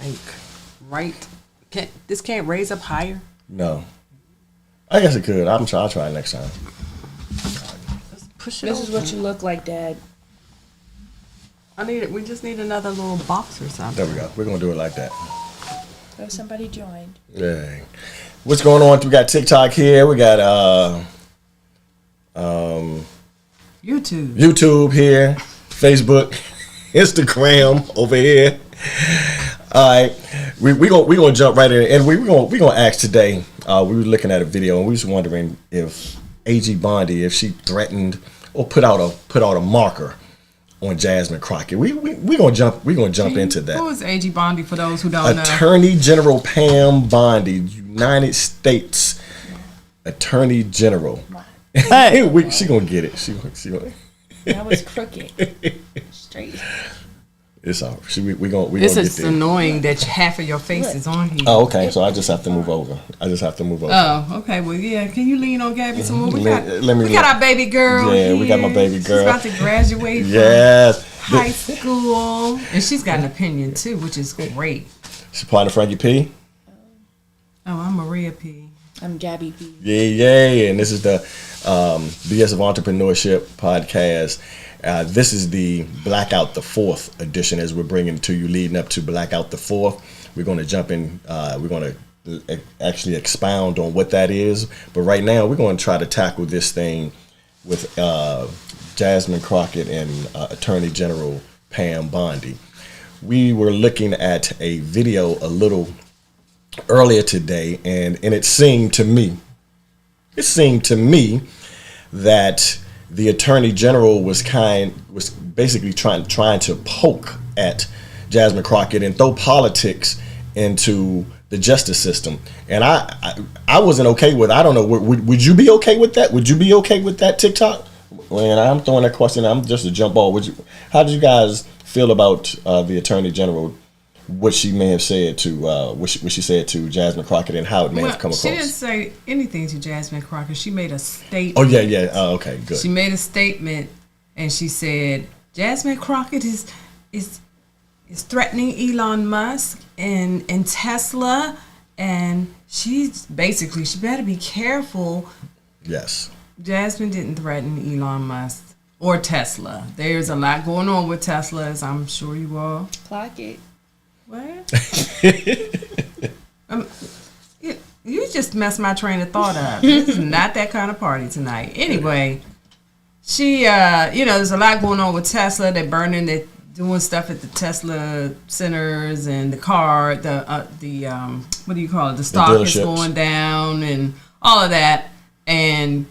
Like, right? This can't raise up higher? No. I guess it could. I'll try it next time. Let's push it This over. is what you look like, Dad. We just need another little box or something. There we go. We're going to do it like that. Oh, somebody joined. Yeah. What's going on? We got TikTok here. We got YouTube here. Facebook. Instagram over here. All right. We gonna jump right in. And we gonna ask today. We were looking at a video and we was wondering if AG Bondi, if she threatened or put out a marker on Jasmine Crockett. We gonna jump into that. Who is AG Bondi for those who don't know? Attorney General Pam Bondi, United States Attorney General. Hey. She gonna get it. She gonna. That was crooked. Straight. It's all. We gonna This get is there. annoying that half of your face is on here. Oh, okay. So I just have to move over. Oh, okay. Well, yeah. Can you lean on Gabby some more? We got look. our baby girl. Yeah, here. we got my baby girl. She's about to graduate Yes. from high school, and she's got an opinion too, which is great. She's part of Frankie P. Oh, I'm Maria P. I'm Gabby P. Yeah. And this is the BS of Entrepreneurship podcast. This is the Blackout the 4th edition as we're bringing to you leading up to Blackout the 4th. We're going to jump in. We're going to actually expound on what that is. But right now, we're going to try to tackle this thing with Jasmine Crockett and Attorney General Pam Bondi. We were looking at a video a little earlier today, and it seemed to me that the Attorney General was basically trying to poke at Jasmine Crockett and throw politics into the justice system, and I wasn't okay with. I don't know. Would you be okay with that? Would you be okay with that, TikTok? And I'm throwing that question. I'm just a jump ball. How did you guys feel about the Attorney General? What she may have said to what she said to Jasmine Crockett and how it may have come across. She didn't say anything to Jasmine Crockett. She made a statement. Oh yeah. Okay, good. She made a statement and she said Jasmine Crockett is threatening Elon Musk and Tesla, and she better be careful. Yes. Jasmine didn't threaten Elon Musk or Tesla. There's a lot going on with Tesla, as I'm sure you all. Clock it. What? You just messed my train of thought up. This is not that kind of party tonight. Anyway, she, there's a lot going on with Tesla. They're doing stuff at the Tesla centers and the car, what do you call it? The stock is going down and all of that. And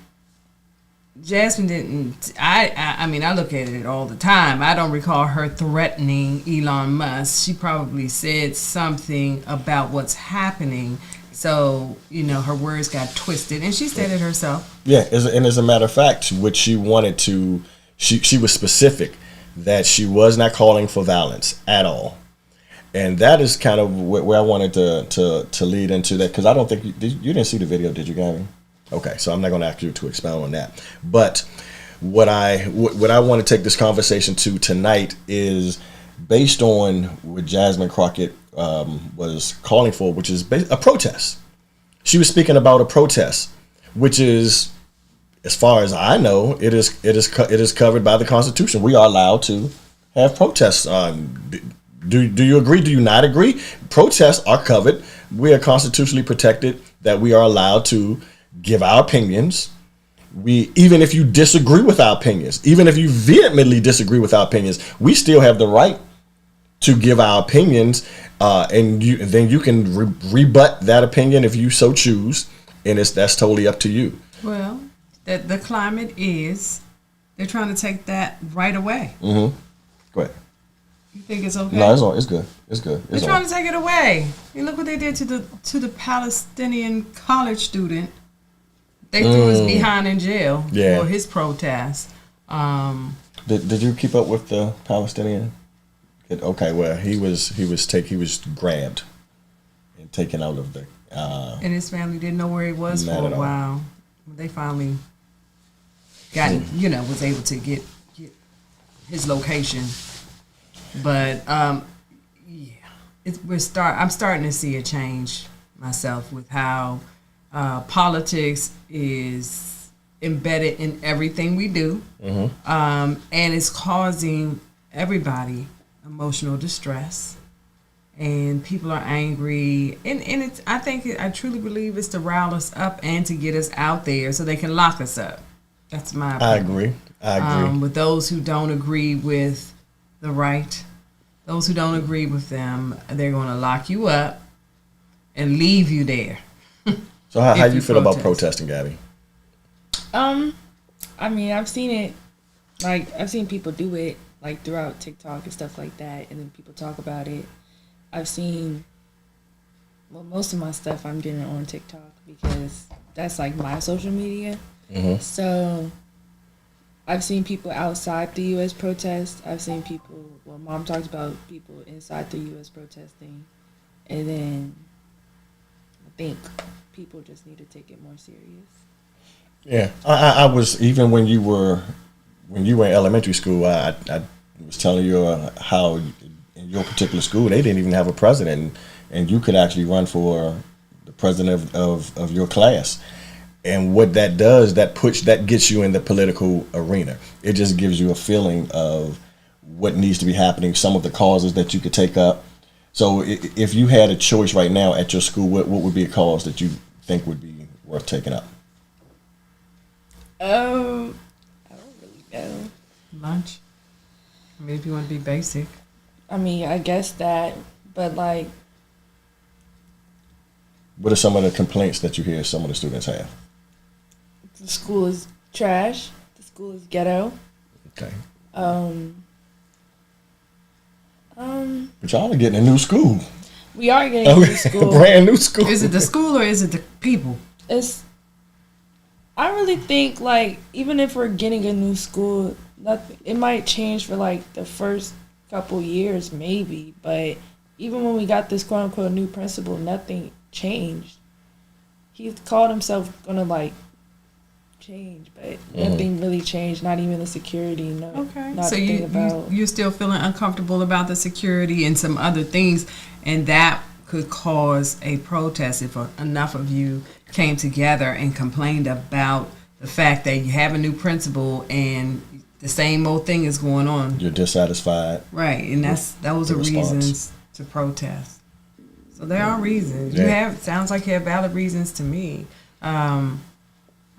Jasmine didn't. I mean, I look at it all the time. I don't recall her threatening Elon Musk. She probably said something about what's happening. So, her words got twisted, and she said it herself. Yeah, and as a matter of fact, what she wanted to, she was specific that she was not calling for violence at all, and that is kind of where I wanted to lead into that, because I don't think you didn't see the video, did you, Gavin? Okay, so I'm not going to ask you to expound on that. But what I want to take this conversation to tonight is based on what Jasmine Crockett was calling for, which is a protest. She was speaking about a protest, which is, as far as I know, it is covered by the Constitution. We are allowed to have protests. Do you agree? Do you not agree? Protests are covered. We are constitutionally protected that we are allowed to give our opinions. Even if you disagree with our opinions, even if you vehemently disagree with our opinions, we still have the right to give our opinions, and then you can rebut that opinion if you so choose, and that's totally up to you. Well, the climate is they're trying to take that right away. Mm-hmm. Go ahead. You think it's okay? No, it's good. It's good. They're trying to take it away. You look what they did to the Palestinian college student. They threw his behind in jail for his protest. Did you keep up with the Palestinian? Okay, well he was grabbed and taken out of the. And his family didn't know where he was for a while. They finally was able to get his location. But I'm starting to see a change myself with how politics is embedded in everything we do, and it's causing everybody emotional distress, and people are angry, and it's I truly believe it's to rile us up and to get us out there so they can lock us up. That's my opinion. I agree. With those who don't agree with the right, those who don't agree with them, they're going to lock you up and leave you there. So how do you feel about protesting, Gabby? I mean, I've seen it, like, I've seen people do it, like, throughout TikTok and stuff like that, and then people talk about it. I've seen, well, most of my stuff I'm getting on TikTok because that's, like, my social media. So I've seen people outside the U.S. protest. I've seen people, well, Mom talked about people inside the U.S. protesting, and then I think people just need to take it more serious. Yeah, I was, even when you were in elementary school, I was telling you how in your particular school they didn't even have a president, and you could actually run for the president of your class. And what that does, that gets you in the political arena. It just gives you a feeling of what needs to be happening, some of the causes that you could take up. So if you had a choice right now at your school, what would be a cause that you think would be worth taking up? I don't really know. Lunch. I mean, if you want to be basic. I mean, I guess that, but like, what are some of the complaints that you hear some of the students have? the school is trash. The school is ghetto. Okay. But y'all are getting a new school. We are getting a new school. Brand new school. Is it the school or is it the people? I really think, like, even if we're getting a new school, it might change for, like, the first couple years, maybe. But even when we got this quote-unquote new principal, nothing changed. He called himself going to, like, change, but nothing really changed, not even the security. Okay. Not So a thing about. you're still feeling uncomfortable about the security and some other things, and that could cause a protest if enough of you came together and complained about the fact that you have a new principal and the same old thing is going on. You're dissatisfied. Right, and those are reasons to protest. So there are reasons. Yeah. Sounds like you have valid reasons to me.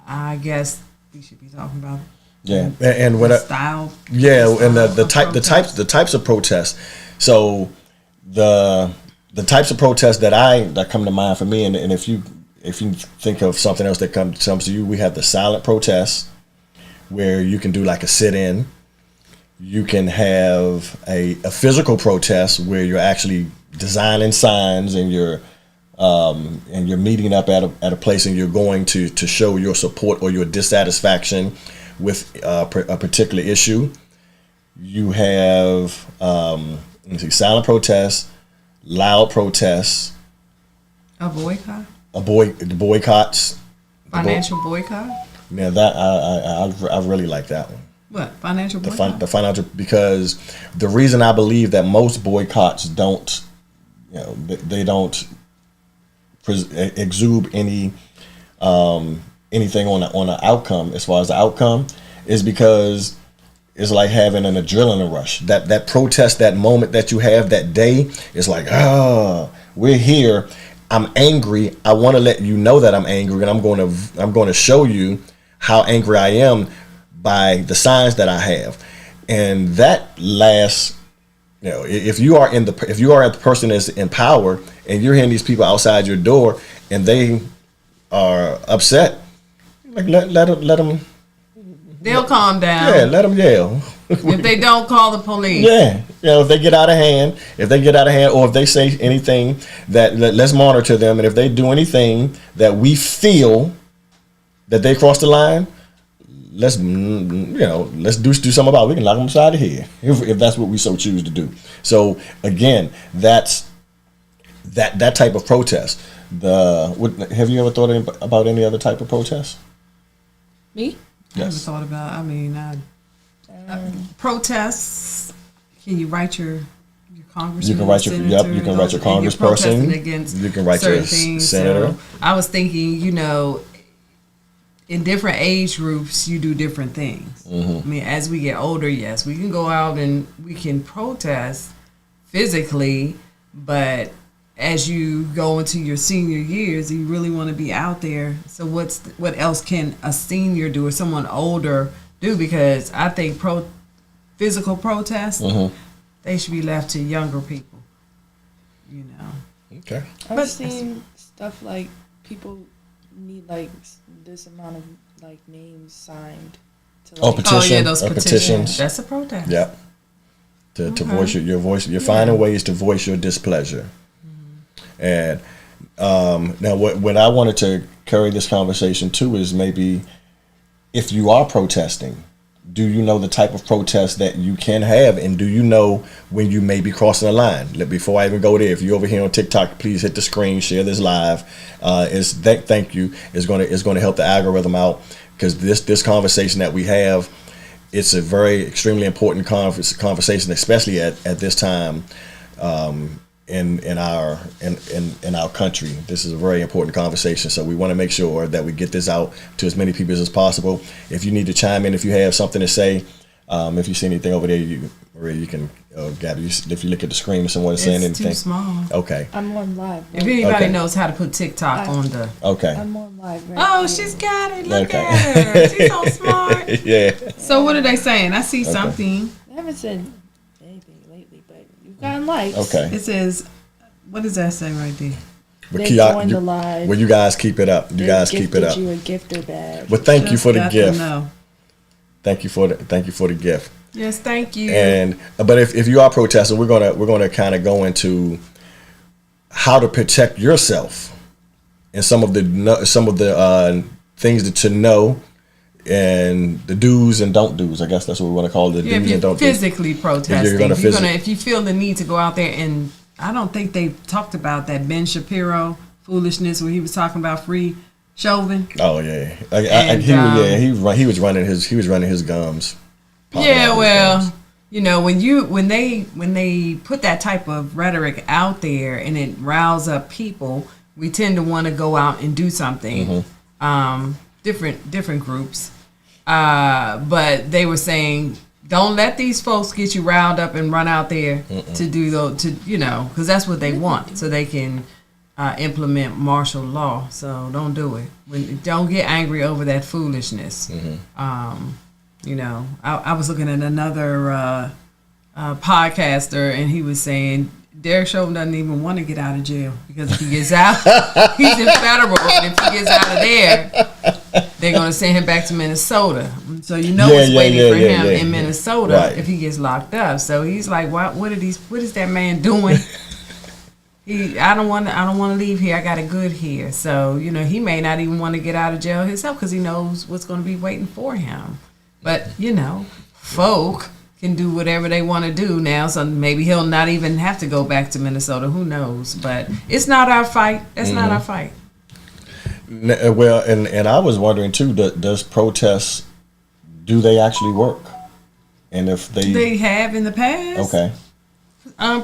I guess we should be talking about and what style. Yeah, and the types of protests. So the types of protests that come to mind for me, and if you think of something else that comes to you, we have the silent protests where you can do like a sit-in. You can have a physical protest where you're actually designing signs and you're meeting up at a place and you're going to show your support or your dissatisfaction with a particular issue. You have silent protests, loud protests, A boycott? Boycotts. Financial boycott? Yeah, that I really like that one. What? Financial boycott? The financial, because the reason I believe that most boycotts don't, they don't exude anything on the outcome, as far as the outcome, is because it's like having an adrenaline rush. That protest, that moment that you have that day, is like, we're here. I'm angry. I want to let you know that I'm angry, and I'm going to show you how angry I am by the signs that I have. And that lasts. If you are the person that's in power and you're hearing these people outside your door and they are upset, like let them. They'll calm down. Yeah, let them yell. If they don't, call the police. Yeah, if they get out of hand, or if they say anything let's monitor them, and if they do anything that we feel that they crossed the line, let's do something about it. We can lock them upside the head if that's what we so choose to do. So again, that's that type of protest. Have you ever thought about any other type of protest? Me? I haven't thought about. Protests. Can you write your congressman. You can write your you can write your congressperson. You can write your senator. So I was thinking, in different age groups, you do different things. Mm-hmm. I mean, as we get older, yes, we can go out and we can protest physically, but as you go into your senior years, you really want to be out there. So what else can a senior do or someone older do? Because I think physical protests, Mm-hmm. they should be left to younger people. Okay. I've seen stuff like people need like this amount of like names signed to like Those petitions. That's a protest. Yep. To voice your voice. You're finding ways to voice your displeasure. And now, what I wanted to carry this conversation to is maybe if you are protesting, do you know the type of protest that you can have, and do you know when you may be crossing a line? Before I even go there, if you're over here on TikTok, please hit the screen, share this live. Thank you. It's going to help the algorithm out, because this conversation that we have, it's a very extremely important conversation, especially at this time. In our country, this is a very important conversation. So we want to make sure that we get this out to as many people as possible. If you need to chime in, if you have something to say, if you see anything over there, you can, Gabby. If you look at the screen, if someone is saying anything, it's too small. Okay. I'm on live. If anybody knows how to put TikTok on the. Okay. I'm on live. Right Oh, now. she's got it. Look at her. She's so smart. Yeah. So what are they saying? I see something. I haven't said anything lately, but you've gotten likes. Okay. It says, what does that say right there? They joined the live. Well, you guys keep it up. You guys keep it up. You a gifter badge. Well, thank you for the gift. No. Thank you for the gift. Yes, thank you. But if you are protesting, we're gonna kind of go into how to protect yourself and some of the things to know, and the do's and don't do's. I guess that's what we want to call the do's and don't do's. Physically protesting, if you feel the need to go out there, and I don't think they talked about that Ben Shapiro foolishness where he was talking about free Chauvin. Oh yeah, he was running his gums. Yeah, well, when they put that type of rhetoric out there and it riles up people, we tend to want to go out and do something. Mm-hmm. Different groups, but they were saying, don't let these folks get you riled up and run out there to do because that's what they want, so they can implement martial law. So don't do it. Don't get angry over that foolishness. Mm-hmm. I was looking at another podcaster, and he was saying Derek Chauvin doesn't even want to get out of jail, because if he gets out, he's in federal, and if he gets out of there, they're going to send him back to Minnesota. So what's waiting for him in Minnesota if he gets locked up. So he's like, what is that man doing? I don't want to leave here. I got it good here. So he may not even want to get out of jail himself, because he knows what's going to be waiting for him. But folk can do whatever they want to do now, so maybe he'll not even have to go back to Minnesota. Who knows? But it's not our fight. That's not our fight. Well, and I was wondering too, does protests, do they actually work? And if they have in the past, okay,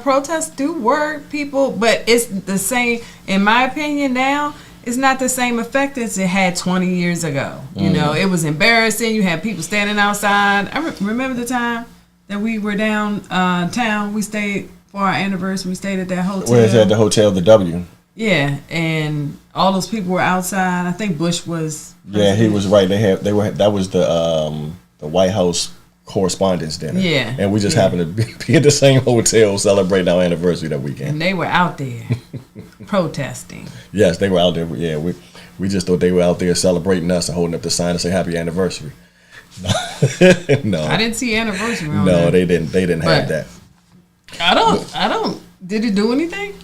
protests do work, people, but it's the same, in my opinion. Now it's not the same effect as it had 20 years ago. It was embarrassing. You had people standing outside. I remember the time that we were downtown. We stayed for our anniversary. We stayed at that hotel. Where is at the hotel, the W? Yeah, and all those people were outside. I think Bush was. Yeah, he was right. That was the White House Correspondents' Dinner. Yeah, and we just happened to be at the same hotel celebrating our anniversary that weekend. And they were out there protesting. Yes, they were out there. Yeah, we just thought they were out there celebrating us and holding up the sign and say happy anniversary. No, I didn't see anniversary on No, that. they didn't have that. I don't. Did it do anything?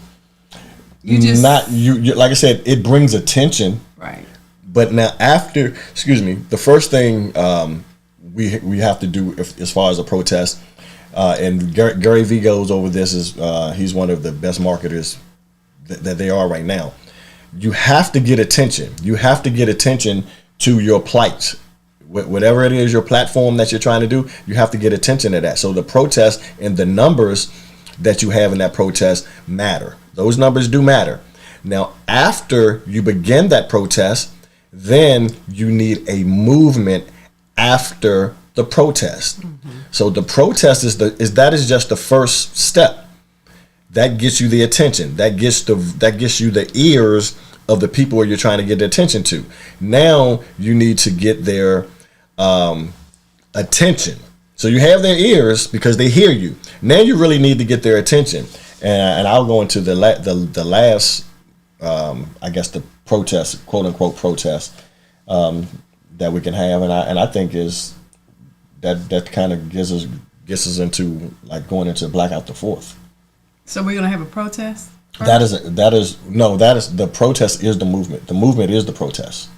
You like I said, it brings attention. Right. But now the first thing we have to do as far as a protest, and Gary Vee goes over this, is he's one of the best marketers that they are right now. You have to get attention. You have to get attention to your plight. Whatever it is, your platform that you're trying to do, you have to get attention to that. So the protests and the numbers that you have in that protest matter. Those numbers do matter. Now, after you begin that protest, then you need a movement after the protest. So the protest is just the first step. That gets you the attention. That gets you the ears of the people you're trying to get the attention to. Now you need to get their attention. So you have their ears because they hear you. Now you really need to get their attention. And I'll go into the last, I guess, the protest, quote unquote protest, that we can have, and I think is that kind of gets us into like going into Blackout the 4th. So we're gonna have a protest? That is the protest is the movement. The movement is the protest.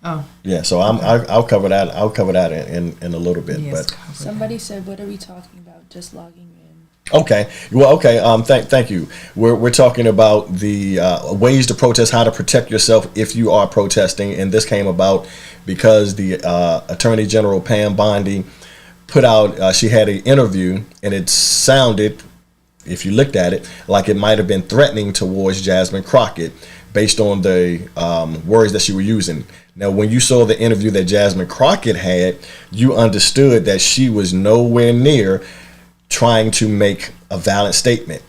Oh. Yeah. So I'll cover that. I'll cover that in a little bit. Yes, but somebody said, "What are we talking about?" Just logging in. Okay. Well, okay. Thank you. We're talking about the ways to protest, how to protect yourself if you are protesting, and this came about because the Attorney General Pam Bondi put out. She had an interview, and it sounded, if you looked at it, like it might have been threatening towards Jasmine Crockett based on the words that she was using. Now, when you saw the interview that Jasmine Crockett had, you understood that she was nowhere near trying to make a valid statement.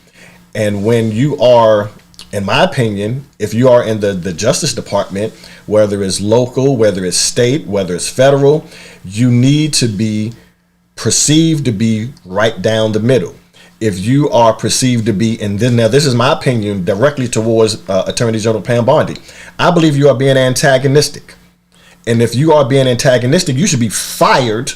And when you are, in my opinion, if you are in the Justice Department, whether it's local, whether it's state, whether it's federal, you need to be perceived to be right down the middle. If you are perceived to be, and then now this is my opinion directly towards Attorney General Pam Bondi, I believe you are being antagonistic. And if you are being antagonistic, you should be fired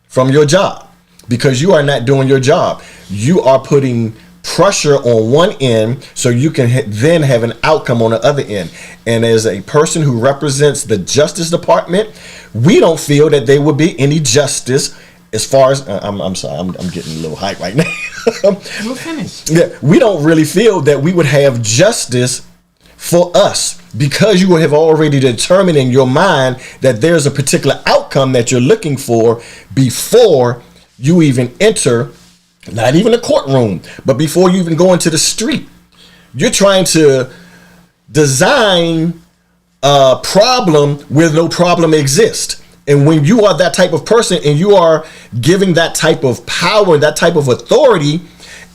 from your job because you are not doing your job. You are putting pressure on one end so you can then have an outcome on the other end. And as a person who represents the Justice Department, we don't feel that there would be any justice. As far as I'm sorry, I'm getting a little hype right now. We'll finish. Yeah, we don't really feel that we would have justice for us because you have already determined in your mind that there's a particular outcome that you're looking for before you even enter, not even a courtroom, but before you even go into the street. You're trying to design a problem where no problem exists. And when you are that type of person and you are giving that type of power, that type of authority,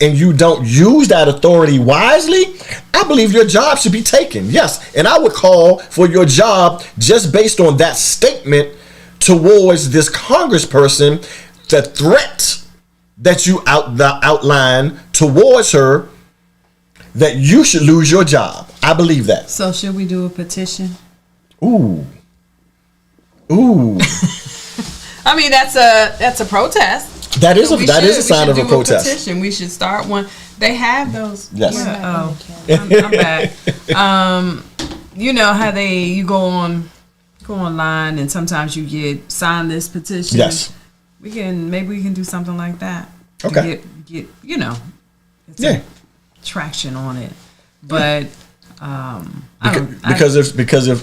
and you don't use that authority wisely, I believe your job should be taken. Yes, and I would call for your job just based on that statement towards this congressperson, the threat that you outline towards her, that you should lose your job. I believe that. So should we do a petition? Ooh. I mean, that's a protest. That is a sign of a protest. Petition. We should start one. They have those. Yes. Yeah. I'm back. You know how you go online and sometimes you get sign this petition. Yes. Maybe we can do something like that. Okay. Get traction on it, but because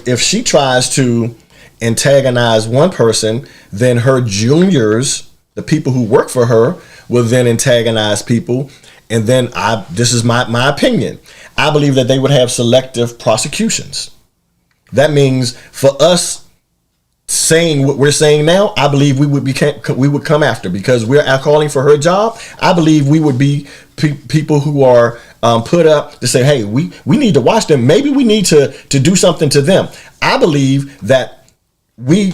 if she tries to antagonize one person, then her juniors, the people who work for her, will then antagonize people. And then this is my opinion. I believe that they would have selective prosecutions. That means for us saying what we're saying now, I believe we would come after because we're calling for her job. I believe we would be people who are put up to say, hey, we need to watch them. Maybe we need to do something to them. I believe that and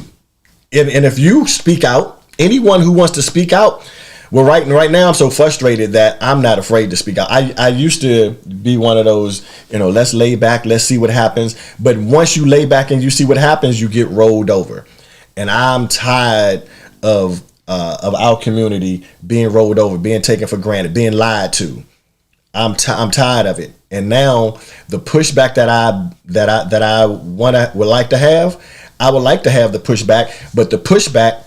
if you speak out, anyone who wants to speak out, well, right now I'm so frustrated that I'm not afraid to speak out. I used to be one of those, let's lay back, let's see what happens. But once you lay back and you see what happens, you get rolled over. And I'm tired of our community being rolled over, being taken for granted, being lied to. I'm tired of it. And now the pushback that I would like to have, I would like to have the pushback, but the pushback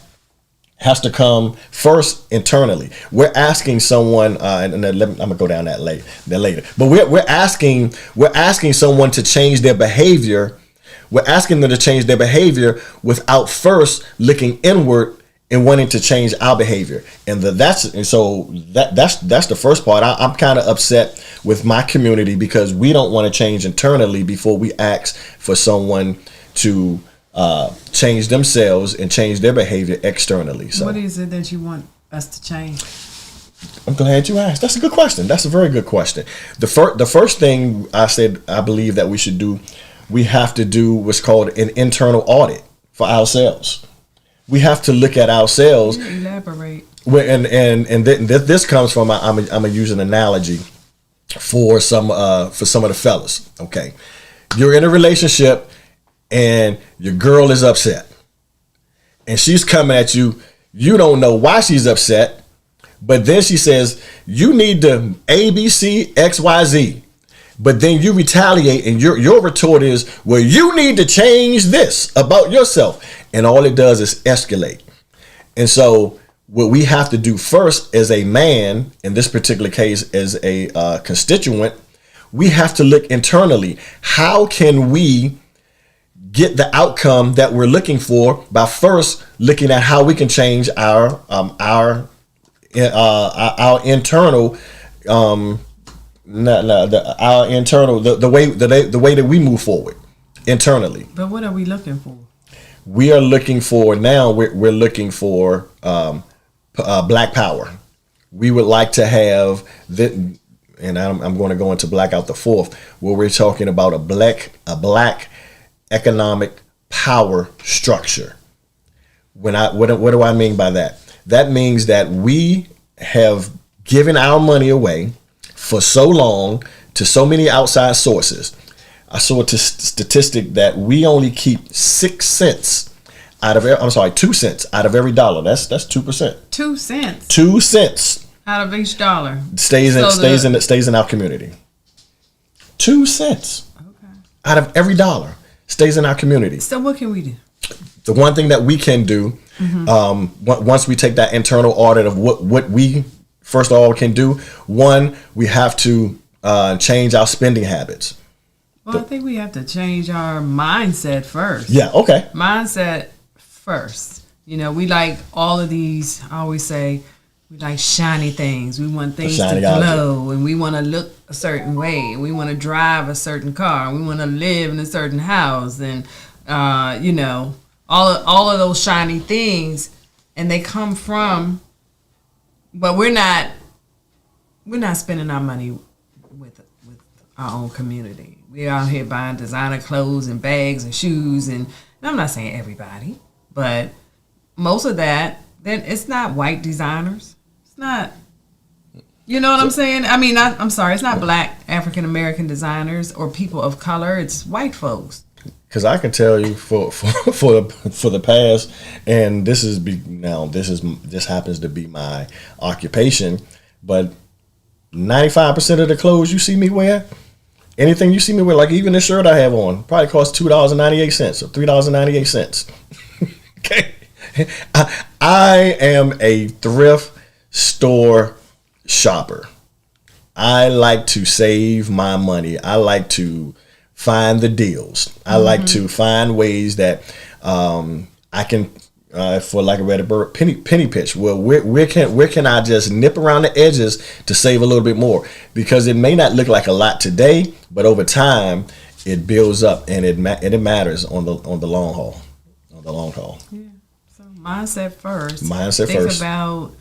has to come first internally. We're asking someone, and I'm gonna go down that later. But we're asking someone to change their behavior. We're asking them to change their behavior without first looking inward in wanting to change our behavior. And that's the first part. I'm kind of upset with my community because we don't want to change internally before we ask for someone to change themselves and change their behavior externally. So what is it that you want us to change? I'm glad you asked. That's a good question. That's a very good question. The first thing I said I believe that we should do, we have to do what's called an internal audit for ourselves. We have to look at ourselves. Elaborate. This comes from I'm gonna use an analogy for some of the fellas. Okay, you're in a relationship and your girl is upset, and she's coming at you. You don't know why she's upset, but then she says you need to A, B, C, X, Y, Z. But then you retaliate, and your retort is, well, you need to change this about yourself. And all it does is escalate. And so what we have to do first as a man, in this particular case as a constituent, we have to look internally. How can we get the outcome that we're looking for by first looking at how we can change our internal our internal the way that we move forward internally. But what are we looking for? We are looking for now. We're looking for black power. We would like to have that, and I'm going to go into Blackout the Fourth, where we're talking about a black economic power structure. What do I mean by that? That means that we have given our money away for so long to so many outside sources. I saw a statistic that we only keep 2 cents out of every dollar. That's 2%. 2 cents. 2 cents out of each dollar stays in our community. 2 cents out of every dollar stays in our community. So what can we do? The one thing that we can do, once we take that internal audit of what we first of all can do, one, we have to change our spending habits. Well, I think we have to change our mindset first. Yeah, okay. Mindset first. You know, we like all of these, I always say, we like shiny things. We want things to glow, and we want to look a certain way, and we want to drive a certain car, and we want to live in a certain house, and, you know, all of those shiny things, and they come from, but we're not spending our money with our own community. We're out here buying designer clothes and bags and shoes, and I'm not saying everybody, but most of that, then it's not white designers. It's not, you know what I'm saying? I mean, I'm sorry, it's not black African American designers or people of color. It's white folks. Because I can tell you for the past, and this happens to be my occupation, but 95% of the clothes you see me wear, anything you see me wear, like even this shirt I have on, probably costs $2.98 or $3.98. Okay, I am a thrift store shopper. I like to save my money. I like to find the deals. I like to find ways that I can, for lack of a better word, penny pitch. Well, where can I just nip around the edges to save a little bit more? Because it may not look like a lot today, but over time it builds up, and it matters on the long haul. On the long haul. Yeah. So mindset first. Think about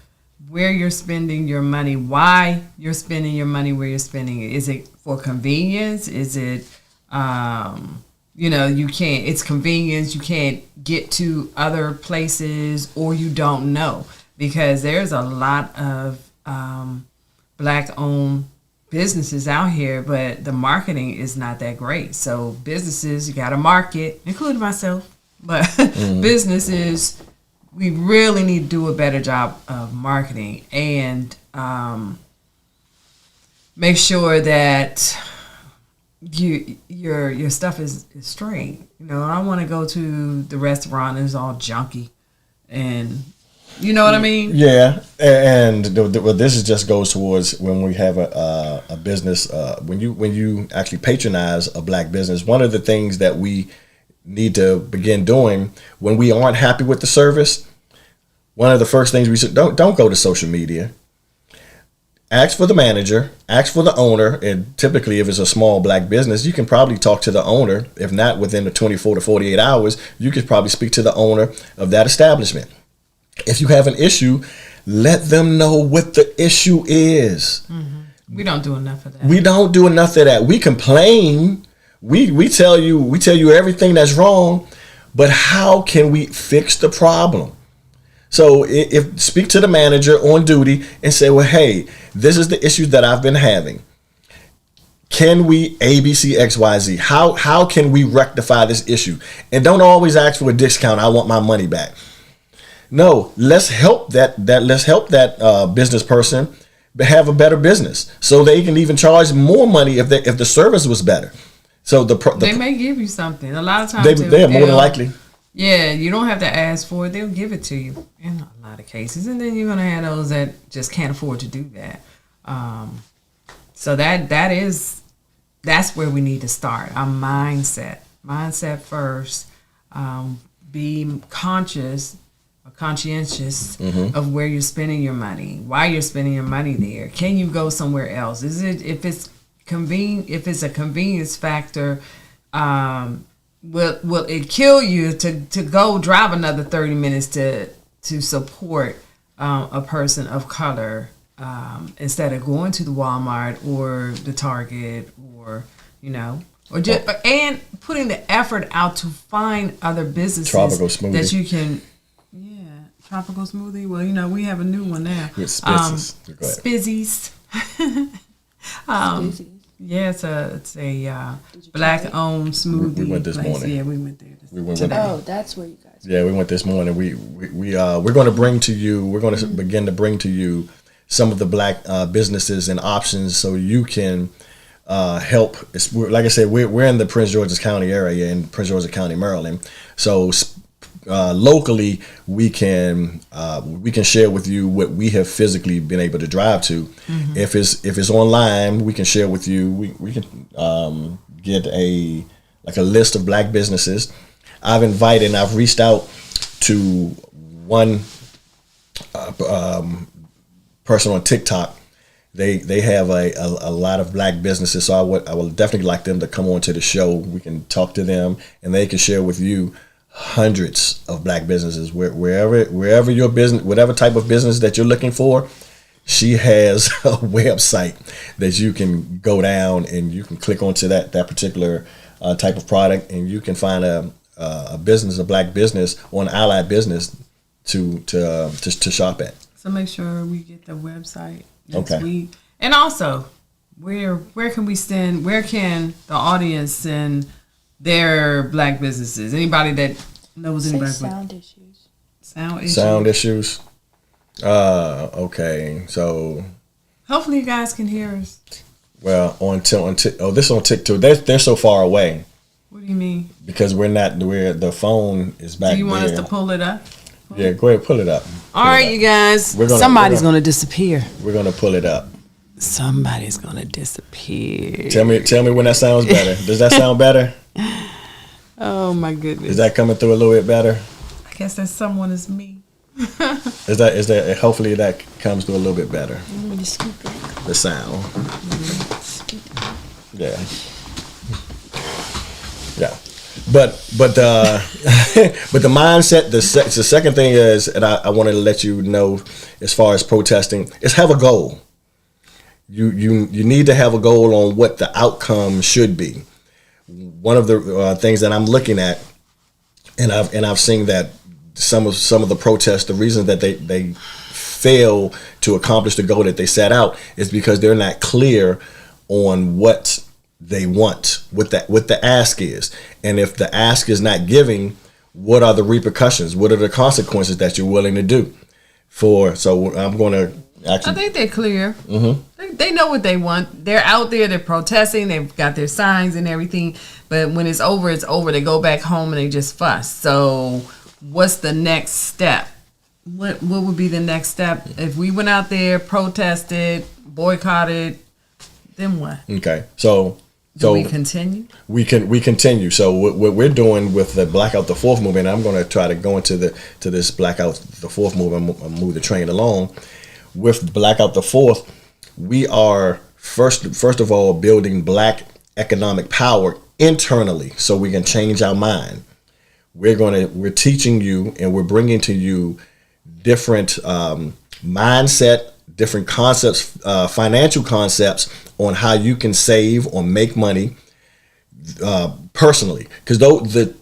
where you're spending your money, why you're spending your money, where you're spending it. Is it for convenience? Is it you know, it's convenience. You can't get to other places, or you don't know, because there's a lot of black owned businesses out here, but the marketing is not that great. So businesses, you got to market, including myself, but businesses, we really need to do a better job of marketing and make sure that your stuff is straight. You know, I don't want to go to the restaurant and it's all junky, and you know what I mean. Yeah, and this just goes towards when we have a business. When you actually patronize a black business, one of the things that we need to begin doing when we aren't happy with the service, one of the first things we should don't go to social media. Ask for the manager, ask for the owner, and typically if it's a small black business, you can probably talk to the owner. If not within the 24 to 48 hours, you could probably speak to the owner of that establishment. If you have an issue, let them know what the issue is. Mm-hmm. We don't do enough of that. We don't do enough of that. We complain. We tell you everything that's wrong, but how can we fix the problem? So if speak to the manager on duty and say, well, hey, this is the issue that I've been having. Can we ABC XYZ? How can we rectify this issue? And don't always ask for a discount. I want my money back. No, let's help that business person have a better business, so they can even charge more money if the service was better. So they may give you something. A lot of times they are more than likely. Yeah, you don't have to ask for it. They'll give it to you in a lot of cases. And then you're going to have those that just can't afford to do that. So that's where we need to start. Our mindset. Mindset first. Be conscientious of where you're spending your money, why you're spending your money there. Can you go somewhere else? Is it, if it's a convenience factor, will it kill you to go drive another 30 minutes to support a person of color instead of going to the Walmart or the Target or just and putting the effort out to find other businesses that you can. Tropical smoothie. Well, we have a new one now. With Spizzies. Yeah, it's a black-owned smoothie. We went this morning. Yeah, we went there That's where you guys. Yeah, we went this morning. We're going to bring to you. We're going to begin to bring to you some of the black businesses and options, so you can help. Like I said, we're in the Prince George's County area in Prince George's County, Maryland. So locally, we can share with you what we have physically been able to drive to. Mm-hmm. If it's online, we can share with you. We can get a list of black businesses. I've reached out to one person on TikTok. They have a lot of black businesses, so I would definitely like them to come on to the show. We can talk to them, and they can share with you hundreds of black businesses wherever your business, whatever type of business that you're looking for. She has a website that you can go down and you can click onto that particular type of product, and you can find a business, a black business or an allied business to shop at. So make sure we get the website next Okay. week. And also, where can the audience send their black businesses? Anybody that knows anybody? Sound issues. Sound issues. Okay. So hopefully you guys can hear us. Well, this on TikTok. They're so far away. What do you mean? Because the phone is back there. Do you want us to pull it up? Yeah, go ahead, pull it up. All right, you guys. Somebody's going to disappear. We're going to pull it up. Somebody's going to disappear. Tell me when that sounds better. Does that sound better? Oh my goodness. Is that coming through a little bit better? I guess that someone is me. Is that hopefully that comes through a little bit better. Let me scoop it. The sound. Yeah. Yeah. But the mindset, the second thing is, and I wanted to let you know, as far as protesting, is have a goal. You need to have a goal on what the outcome should be. One of the things that I'm looking at, and I've seen that some of the protests, the reason that they fail to accomplish the goal that they set out is because they're not clear on what they want, what the ask is. And if the ask is not giving, what are the repercussions? What are the consequences that you're willing to do? So I'm going to actually. I think they're clear. Mm-hmm. They know what they want. They're out there. They're protesting. They've got their signs and everything. But when it's over, it's over. They go back home and they just fuss. So what's the next step? What would be the next step? If we went out there, protested, boycotted, then what? Okay. So So we continue. We continue. So what we're doing with the Blackout the Fourth movement, I'm going to try to go into this Blackout the Fourth movement. I'm move the train along. With Blackout the Fourth, we are first of all building Black economic power internally, so we can change our mind. We're teaching you and we're bringing to you different mindset, different concepts, financial concepts on how you can save or make money personally. Because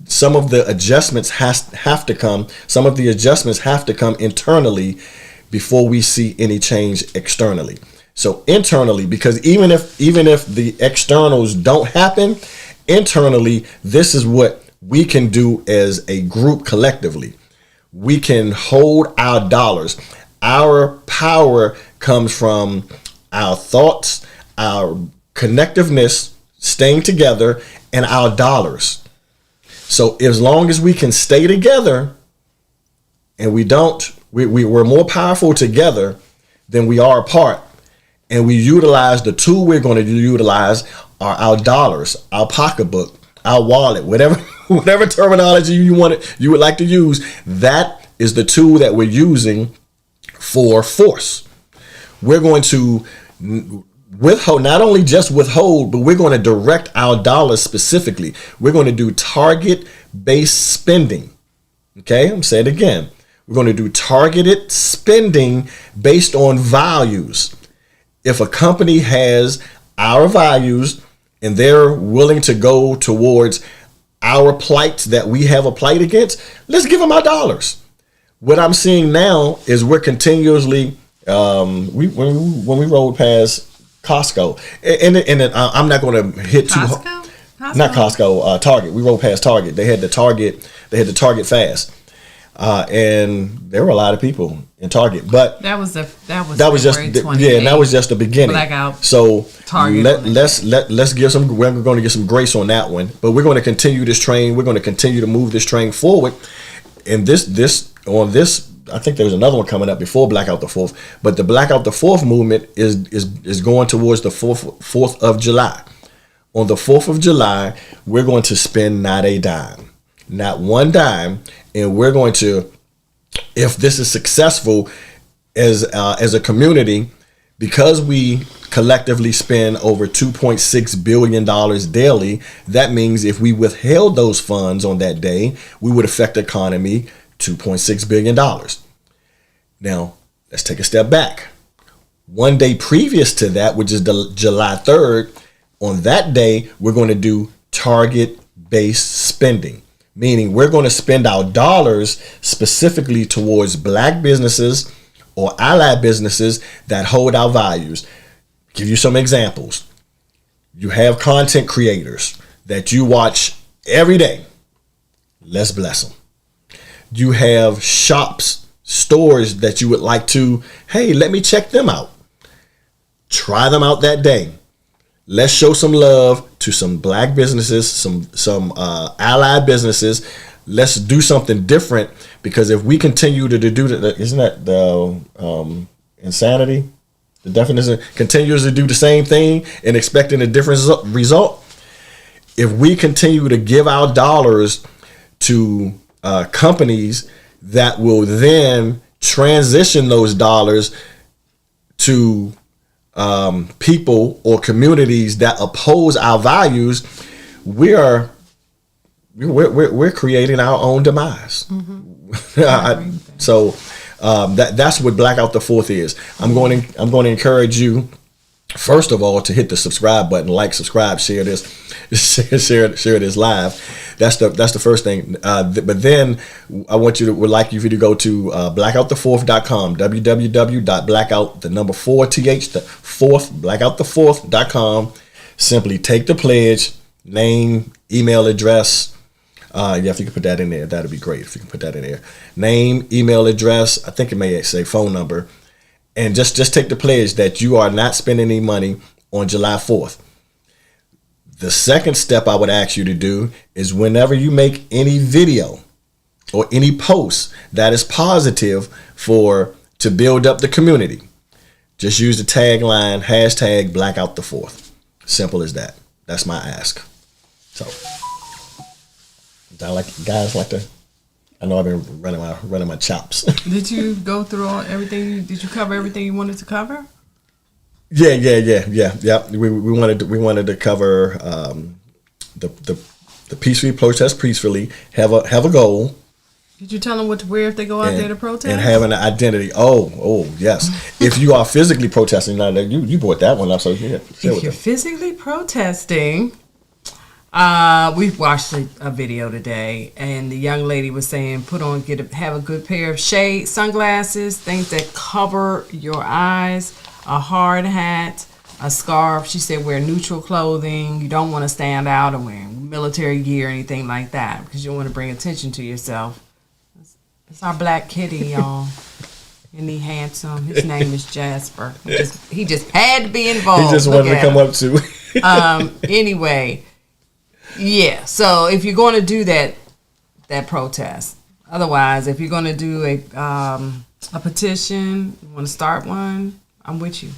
some of the adjustments have to come. Some of the adjustments have to come internally before we see any change externally. So internally, because even if the externals don't happen, internally, this is what we can do as a group collectively. We can hold our dollars. Our power comes from our thoughts, our connectiveness, staying together, and our dollars. So as long as we can stay together and we're more powerful together than we are apart, and we utilize the tool we're going to utilize are our dollars, our pocketbook, our wallet, whatever terminology you would like to use. That is the tool that we're using for force. We're going to withhold, not only just withhold, but we're going to direct our dollars specifically. We're going to do target-based spending. Okay, I'm saying it again. We're going to do targeted spending based on values. If a company has our values and they're willing to go towards our plight that we have a plight against, let's give them our dollars. What I'm seeing now is we're continuously, when we rode past Costco, and I'm not going to hit too hard. Not Costco, Target. We rode past Target. They had the Target fast. And there were a lot of people in Target, but that was just the beginning. Blackout. So let's give some. We're going to get some grace on that one, but we're going to continue this train. We're going to continue to move this train forward. And this, I think there's another one coming up before Blackout the Fourth, but the Blackout the Fourth movement is going towards the 4th of July. On the 4th of July, we're going to spend not a dime, not one dime. And we're going to, if this is successful as a community, because we collectively spend over $2.6 billion daily, that means if we withheld those funds on that day, we would affect the economy $2.6 billion. Now, let's take a step back. One day previous to that, which is July 3rd, on that day, we're going to do target-based spending. Meaning we're going to spend our dollars specifically towards Black businesses or allied businesses that hold our values. Give you some examples. You have content creators that you watch every day. Let's bless them. You have shops, stores that you would like to, hey, let me check them out. Try them out that day. Let's show some love to some Black businesses, some allied businesses. Let's do something different, because if we continue to do that, isn't that the insanity? The definition continues to do the same thing and expecting a different result. If we continue to give our dollars to companies that will then transition those dollars to people or communities that oppose our values, we're creating our own demise. Mm-hmm. So that's what Blackout the Fourth is. I'm going to encourage you, first of all, to hit the subscribe button, like, subscribe, share this, share this live. That's the first thing. But then I would like you to go to blackoutthefourth.com, blackoutthefourth.com. Simply take the pledge, name, email address. If you can put that in there, that'd be great. If you can put that in there, name, email address. I think it may say phone number, and just take the pledge that you are not spending any money on July 4th. The second step I would ask you to do is, whenever you make any video or any post that is positive to build up the community, just use the tagline, #BlackoutTheFourth. Simple as that. That's my ask. So, guys like to. I know I've been running my chops. Did you go through everything? Did you cover everything you wanted to cover? Yeah. We wanted to cover the peacefully protest peacefully. Have a goal. Did you tell them what to wear if they go out there to protest? And have an identity. Oh, yes. If you are physically protesting, now you brought that one up. So yeah. If you're physically protesting, we watched a video today, and the young lady was saying, have a good pair of sunglasses, things that cover your eyes, a hard hat, a scarf. She said wear neutral clothing. You don't want to stand out and wear military gear or anything like that because you don't want to bring attention to yourself. It's our black kitty, y'all. Isn't he handsome? His name is Jasper. He just had to be involved. He just wanted to come up to. Anyway, yeah. So if you're going to do that protest, otherwise, if you're going to do a petition, you want to start one, I'm with you.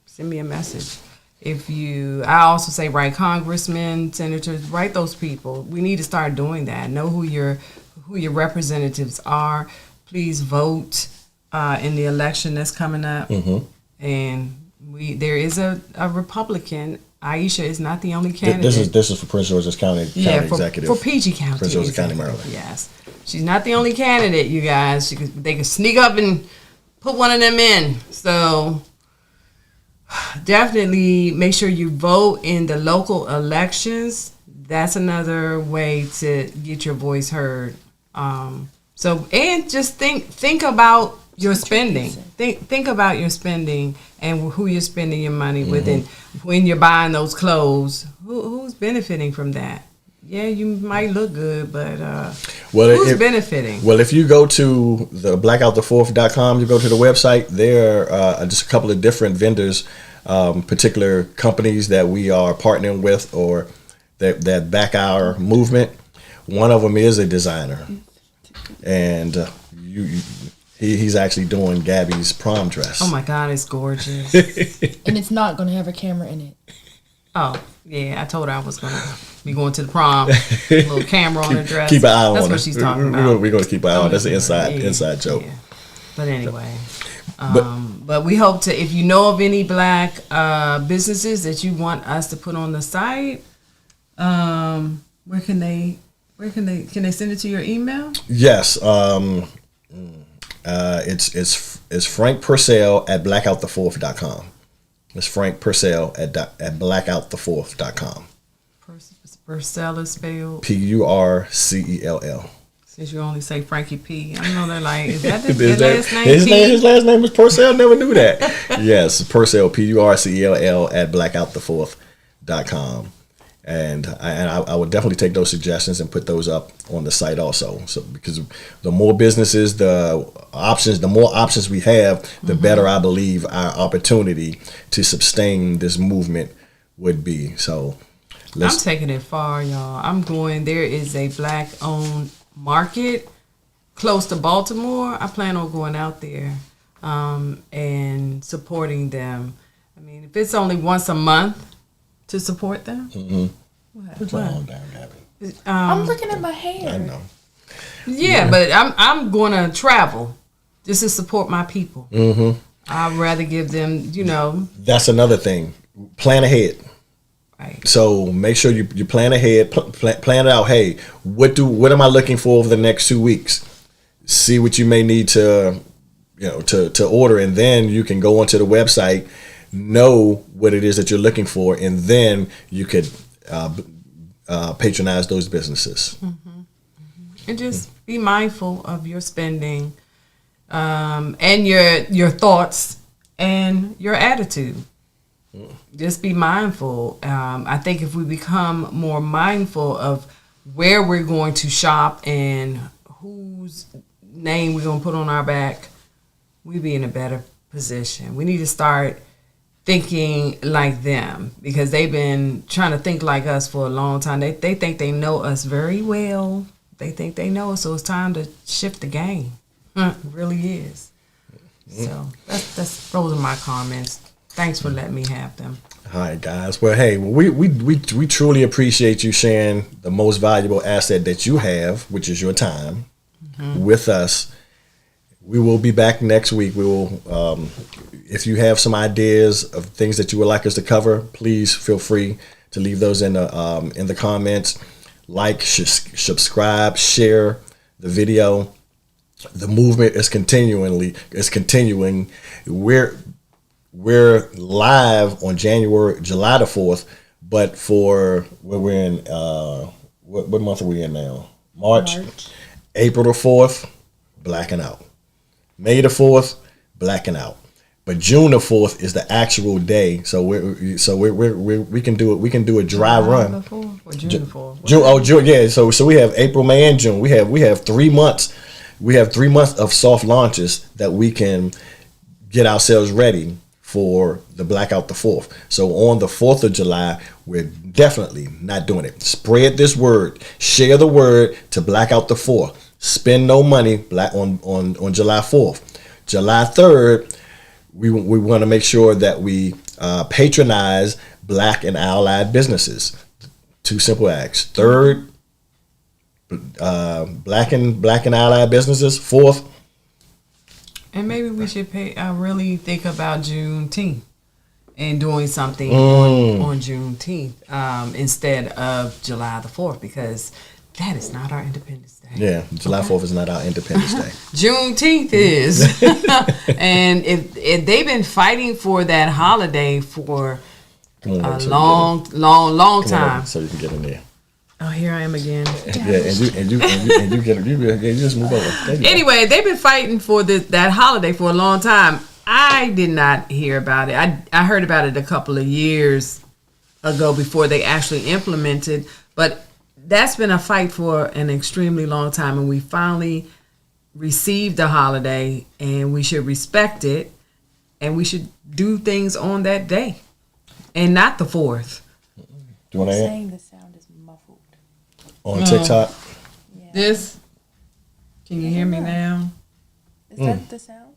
Send me a message. I also say write congressmen, senators, write those people. We need to start doing that. Know who your representatives are. Please vote in the election that's coming up. Mm-hmm. And there is a Republican. Aisha is not the only candidate. This is for Prince George's County Executive. For PG County. Prince George's County, Maryland. Yes. She's not the only candidate, you guys. They can sneak up and put one of them in. So definitely make sure you vote in the local elections. That's another way to get your voice heard. And just think about your spending. Think about your spending and who you're spending your money with, and when you're buying those clothes, who's benefiting from that? Yeah, you might look good, but who's benefiting? Well, if you go to the blackoutthefourth.com, you go to the website. There are just a couple of different vendors, particular companies that we are partnering with or that back our movement. One of them is a designer, and he's actually doing Gabby's prom dress. Oh my God, it's gorgeous. And it's not going to have a camera in it. Oh, yeah, I told her I was going to be going to the prom. A little camera on the dress. Keep an eye on That's her. what she's talking about. We're going to keep an eye on her. That's an inside joke. Yeah. But anyway, but we hope to, if you know of any black businesses that you want us to put on the site, where can they send it to your email? Yes. It's Frank Purcell at blackoutthefourth.com. It's Frank Purcell at blackoutthefourth.com. Purcell is spelled Purcell. Since you only say Frankie P, I know they're like, is that his last name? His last name is Purcell. Never knew that. Yes, Purcell, Purcell at blackoutthefourth.com. And I would definitely take those suggestions and put those up on the site also. So because the more businesses, the more options we have, the better I believe our opportunity to sustain this movement would be. So I'm taking it far, y'all. There is a black-owned market close to Baltimore. I plan on going out there and supporting them. I mean, if it's only once a month to support them. Mm-hmm. What? Down, Gabby. I'm looking at my hair. I know. Yeah, but I'm going to travel just to support my people. Mm-hmm. I'd rather give them, That's another thing. Plan ahead. Right. So make sure you plan ahead. Plan it out. Hey, what am I looking for over the next 2 weeks? See what you may need to order, and then you can go onto the website, know what it is that you're looking for, and then you could patronize those businesses. Mm-hmm. Mm-hmm. And just be mindful of your spending, and your thoughts and your attitude. Just be mindful. I think if we become more mindful of where we're going to shop and whose name we're going to put on our back, we'll be in a better position. We need to start thinking like them, because they've been trying to think like us for a long time. They think they know us very well. They think they know us, so it's time to shift the game. It really is. So those are my comments. Thanks for letting me have them. All right, guys. Well, hey, we truly appreciate you sharing the most valuable asset that you have, which is your time, with us. We will be back next week. We will, if you have some ideas of things that you would like us to cover, please feel free to leave those in the comments. Like, subscribe, share the video. The movement is continuing. We're live on July the 4th, but we're in what month are we in now? March. April the 4th, blacking out. May the 4th, blacking out. But June the 4th is the actual day, so we can do it. We can do a dry run. The 4th or June the 4th? June. Yeah. So we have April, May, and June. We have 3 months. We have 3 months of soft launches that we can get ourselves ready for the blackout the 4th. So on the 4th of July, we're definitely not doing it. Spread this word. Share the word to blackout the 4th. Spend no money on July 4th. July 3rd, we want to make sure that we patronize Black and allied businesses. 2 simple acts. 3rd, Black and allied businesses. 4th, and maybe we should really think about Juneteenth and doing something on Juneteenth instead of July the 4th, because that is not our Independence Day. Yeah, July 4th is not our Independence Day. Juneteenth is. And if they've been fighting for that holiday for a long time. So you can get in there. Oh, here I am again. Yeah, and you just move over. Anyway, they've been fighting for that holiday for a long time. I did not hear about it. I heard about it a couple of years ago before they actually implemented, but that's been a fight for an extremely long time, and we finally received the holiday, and we should respect it, and we should do things on that day, and not the 4th. Do you want to add? Saying the sound is muffled. On TikTok? Yeah. This? Can you hear me now? Is that the sound?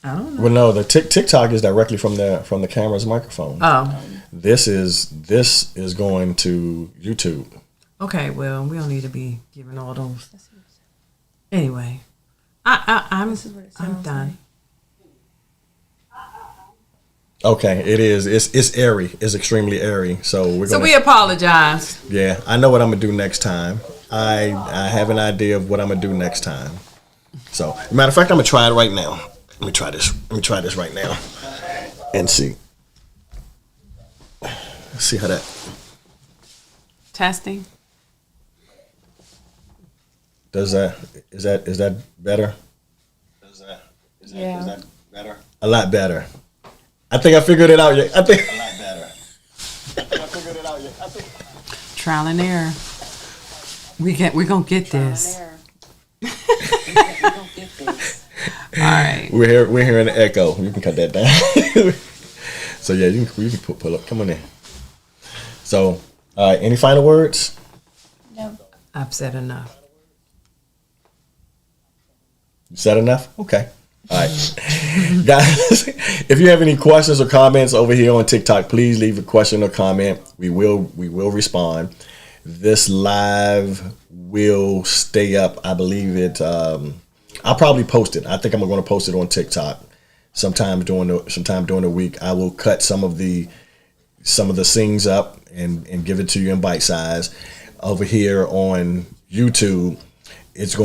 I don't know. Well, no, the TikTok is directly from the camera's microphone. Oh. This is going to YouTube. Okay, well, we don't need to be giving all those. Anyway, I'm done. Okay, it is. It's airy. It's extremely airy. So we apologize. Yeah, I know what I'm gonna do next time. I have an idea of what I'm gonna do next time. So, matter of fact, I'm gonna try it right now. Let me try this right now, and see. See how that. Testing. Is that better? Is that better? A lot better. I think I figured it out. A lot better. I figured it out. Trial and error. We're gonna get this. We're gonna get this. All right. We're hearing the echo. You can cut that down. So yeah, you can pull up. Come on in. So, any final words? No. I've said enough. You said enough? Okay. All right. Guys, if you have any questions or comments over here on TikTok, please leave a question or comment. We will respond. This live will stay up. I believe it. I'll probably post it. I think I'm going to post it on TikTok sometime during the week. I will cut some of the scenes up and give it to you in bite size. Over here on YouTube, it's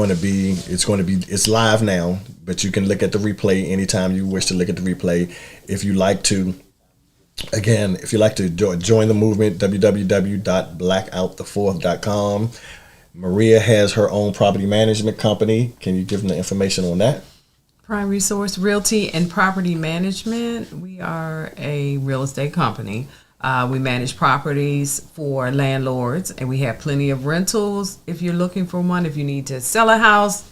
live now, but you can look at the replay anytime you wish to look at the replay. If you like to join the movement, www.blackoutthefourth.com. Maria has her own property management company. Can you give them the information on that? Prime Resource Realty and Property Management. We are a real estate company. We manage properties for landlords, and we have plenty of rentals if you're looking for one. If you need to sell a house,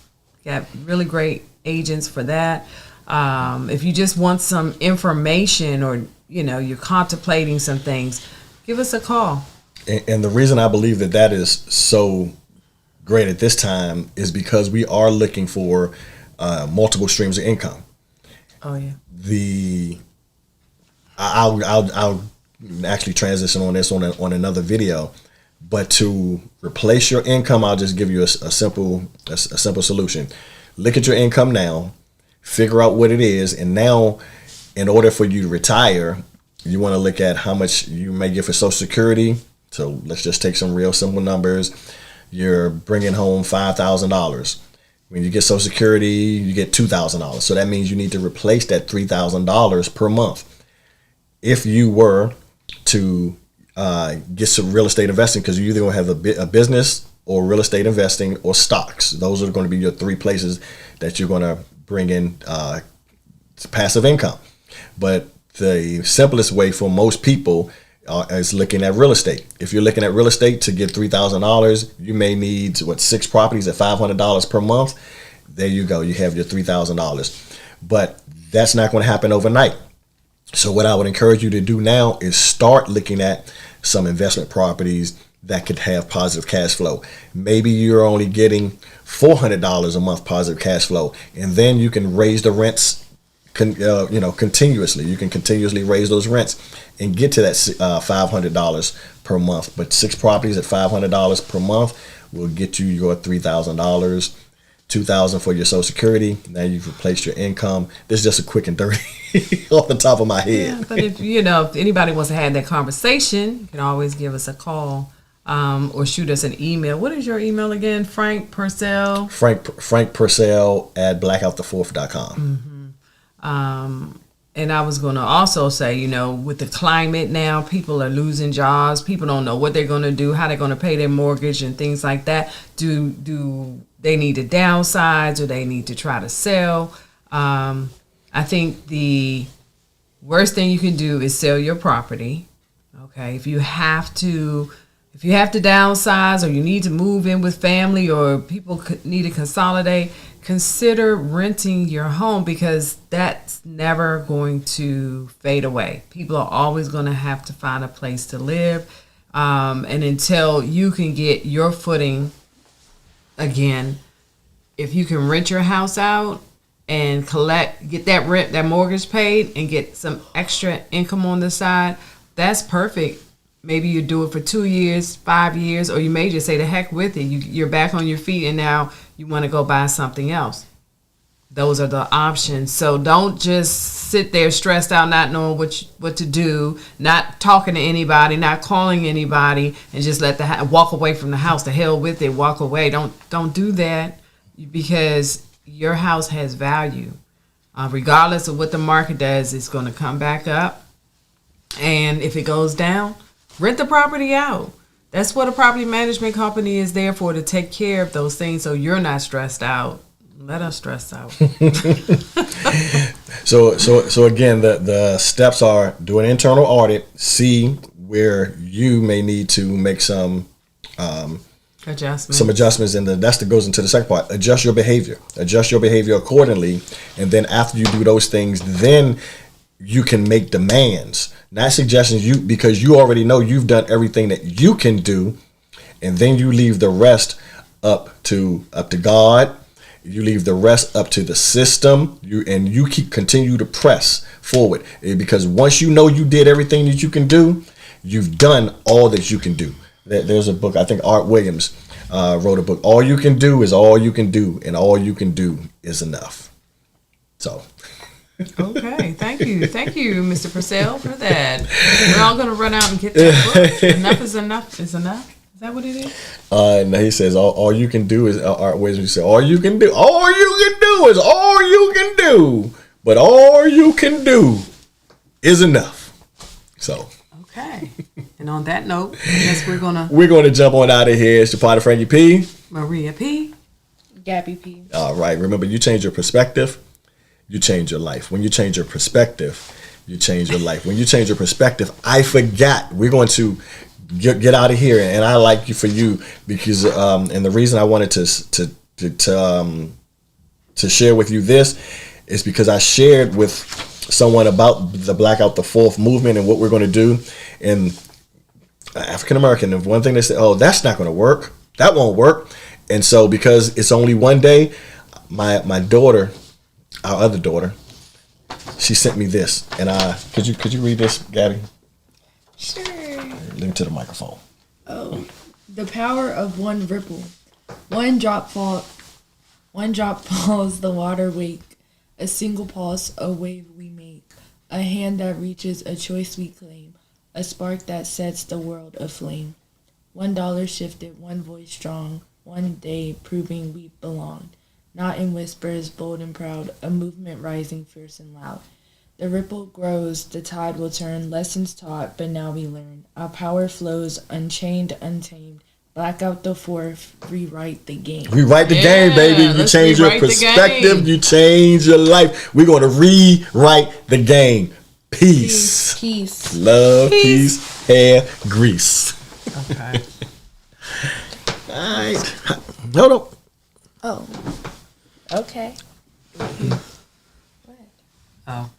we got really great agents for that. If you just want some information, or you're contemplating some things, give us a call. And the reason I believe that is so great at this time is because we are looking for multiple streams of income. Oh yeah. I'll actually transition on this on another video. But to replace your income, I'll just give you a simple solution. Look at your income now, figure out what it is, and now, in order for you to retire, you want to look at how much you may get for Social Security. So let's just take some real simple numbers. You're bringing home $5,000. When you get Social Security, you get $2,000. So that means you need to replace that $3,000 per month. If you were to get some real estate investing, because you either going to have a business or real estate investing or stocks. Those are going to be your three places that you're going to bring in passive income. But the simplest way for most people is looking at real estate. If you're looking at real estate to get $3,000, you may need 6 properties at $500 per month. There you go. You have your $3,000. But that's not going to happen overnight. So what I would encourage you to do now is start looking at some investment properties that could have positive cash flow. Maybe you're only getting $400 a month positive cash flow, and then you can raise the rents continuously. You can continuously raise those rents and get to that $500 per month. But 6 properties at $500 per month will get you your $3,000. $2,000 for your Social Security. Now you've replaced your income. This is just a quick and dirty off the top of my head. Yeah, but if anybody wants to have that conversation, you can always give us a call or shoot us an email. What is your email again? Frank Purcell. Frank Purcell at blackoutthefourth.com. Mm-hmm. And I was going to also say, with the climate now, people are losing jobs. People don't know what they're going to do, how they're going to pay their mortgage and things like that. Do they need to downsize or they need to try to sell? I think the worst thing you can do is sell your property. Okay, if you have to downsize or you need to move in with family or people need to consolidate, consider renting your home, because that's never going to fade away. People are always going to have to find a place to live. And until you can get your footing again, if you can rent your house out and get that rent, that mortgage paid, and get some extra income on the side, that's perfect. Maybe you do it for 2 years, 5 years, or you may just say the heck with it. You're back on your feet and now you want to go buy something else. Those are the options. So don't just sit there stressed out, not knowing what to do, not talking to anybody, not calling anybody, and just walk away from the house. The hell with it, walk away. Don't do that, because your house has value. Regardless of what the market does, it's going to come back up. And if it goes down, rent the property out. That's what a property management company is there for, to take care of those things so you're not stressed out. Let us stress out. So again, the steps are: do an internal audit, see where you may need to make some adjustments, and that goes into the second part. Adjust your behavior accordingly, and then after you do those things, then you can make demands, not suggestions. Because you already know you've done everything that you can do, and then you leave the rest up to God. You leave the rest up to the system. You continue to press forward, because once you know you did everything that you can do, you've done all that you can do. There's a book, I think Art Williams wrote a book. All you can do is all you can do, and all you can do is enough. So. Okay, thank you, Mr. Purcell, for that. We're all gonna run out and get that book. Enough is enough is enough. Is that what it is? No, he says all you can do is Art Williams say all you can do is all you can do, but all you can do is enough. So. Okay. And on that note, I guess we're gonna jump on out of here. It's your partner Frankie P, Maria P, Gabby P. All right. Remember, you change your perspective, you change your life. When you change your perspective, you change your life. When you change your perspective, I forgot. We're going to get out of here, and I like you for you because and the reason I wanted to share with you this is because I shared with someone about the Blackout the Fourth movement and what we're going to do. And African American, and one thing they said, oh, that's not going to work. That won't work. And so because it's only one day, my daughter, our other daughter, she sent me this. And could you read this, Gabby? Sure. Link to the microphone. Oh, the power of one ripple. One drop falls, the water wake. A single pulse, a wave we make. A hand that reaches, a choice we claim. A spark that sets the world aflame. $1 shifted, one voice strong. One day proving we belong. Not in whispers, bold and proud. A movement rising fierce and loud. The ripple grows, the tide will turn. Lessons taught, but now we learn. Our power flows, unchained, untamed. Black out the fourth, rewrite the game. Rewrite the game, baby. You change your perspective. You change your life. We're going to rewrite the game. Peace. Peace. Love, peace, hair, grease. Okay. All right. Hold on. Oh. Okay. Oh.